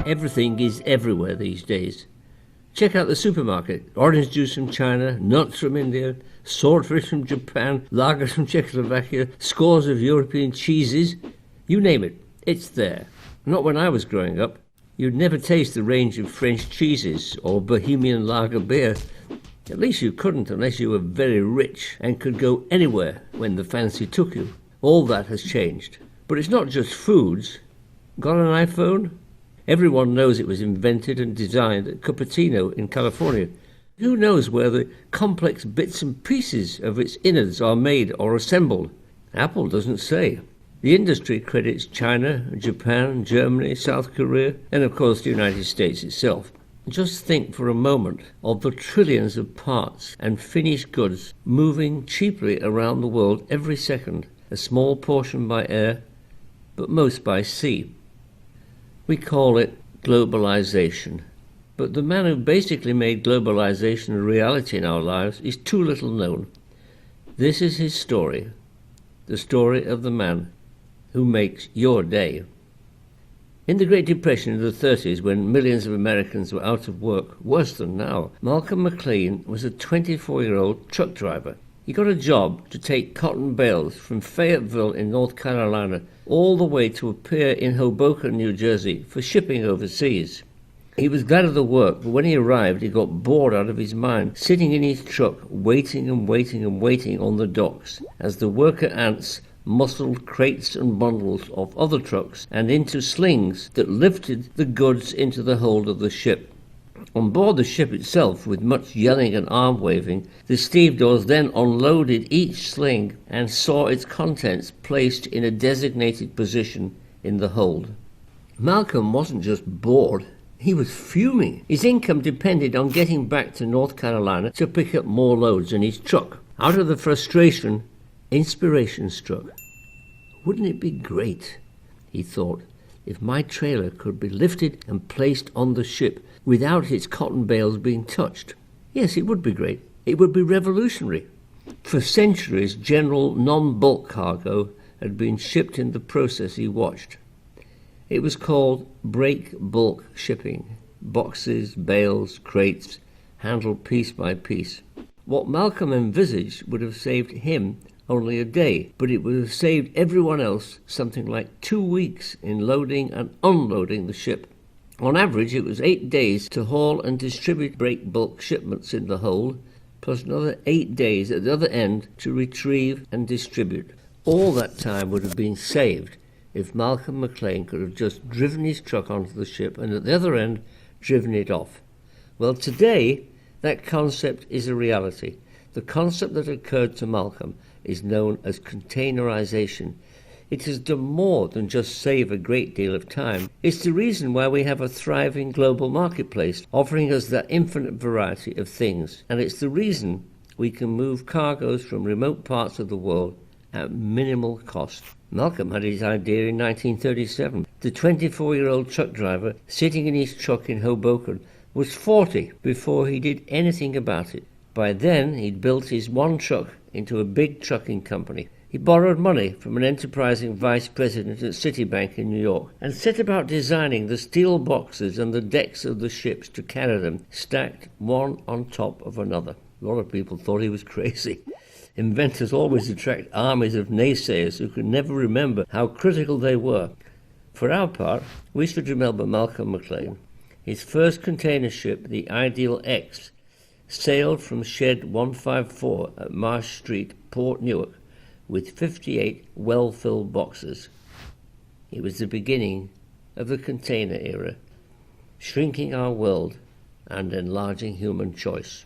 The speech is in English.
Everything is everywhere these days. Check out the supermarket. Orange juice from China, nuts from India, swordfish from Japan, lager from Czechoslovakia, scores of European cheeses. You name it, it's there. Not when I was growing up. You'd never taste the range of French cheeses or Bohemian lager beer. At least you couldn't unless you were very rich and could go anywhere when the fancy took you. All that has changed. But it's not just foods. Got an iPhone? Everyone knows it was invented and designed at Cupertino in California. Who knows where the complex bits and pieces of its innards are made or assembled? Apple doesn't say. The industry credits China, Japan, Germany, South Korea, and of course the United States itself. Just think for a moment of the trillions of parts and finished goods moving cheaply around the world every second, a small portion by air, but most by sea. We call it globalization. But the man who basically made globalization a reality in our lives is too little known. This is his story, the story of the man who makes your day. In the Great Depression of the 30s, when millions of Americans were out of work, worse than now, Malcolm McLean was a 24-year-old truck driver. He got a job to take cotton bales from Fayetteville in North Carolina all the way to a pier in Hoboken, New Jersey, for shipping overseas. He was glad of the work, but when he arrived, he got bored out of his mind, sitting in his truck, waiting and waiting and waiting on the docks, as the worker ants muscled crates and bundles off other trucks and into slings that lifted the goods into the hold of the ship. On board the ship itself, with much yelling and arm-waving, the stevedores then unloaded each sling and saw its contents placed in a designated position in the hold. Malcolm wasn't just bored, he was fuming. His income depended on getting back to North Carolina to pick up more loads in his truck. Out of the frustration, inspiration struck. Wouldn't it be great, he thought, if my trailer could be lifted and placed on the ship without its cotton bales being touched? Yes, it would be great. It would be revolutionary. For centuries, general non-bulk cargo had been shipped in the process he watched. It was called break bulk shipping. Boxes, bales, crates, handled piece by piece. What Malcolm envisaged would have saved him only a day, but it would have saved everyone else something like 2 weeks in loading and unloading the ship. On average, it was 8 days to haul and distribute break bulk shipments in the hold, plus another 8 days at the other end to retrieve and distribute. All that time would have been saved if Malcolm McLean could have just driven his truck onto the ship and at the other end driven it off. Well, today, that concept is a reality. The concept that occurred to Malcolm is known as containerization. It has done more than just save a great deal of time. It's the reason why we have a thriving global marketplace, offering us that infinite variety of things. And it's the reason we can move cargoes from remote parts of the world at minimal cost. Malcolm had his idea in 1937. The 24-year-old truck driver sitting in his truck in Hoboken was 40 before he did anything about it. By then, he'd built his one truck into a big trucking company. He borrowed money from an enterprising vice president at Citibank in New York and set about designing the steel boxes and the decks of the ships to carry them, stacked one on top of another. A lot of people thought he was crazy. Inventors always attract armies of naysayers who can never remember how critical they were. For our part, we should remember Malcolm McLean. His first container ship, the Ideal X, sailed from Shed 154 at Marsh Street, Port Newark, with 58 well-filled boxes. It was the beginning of the container era, shrinking our world and enlarging human choice.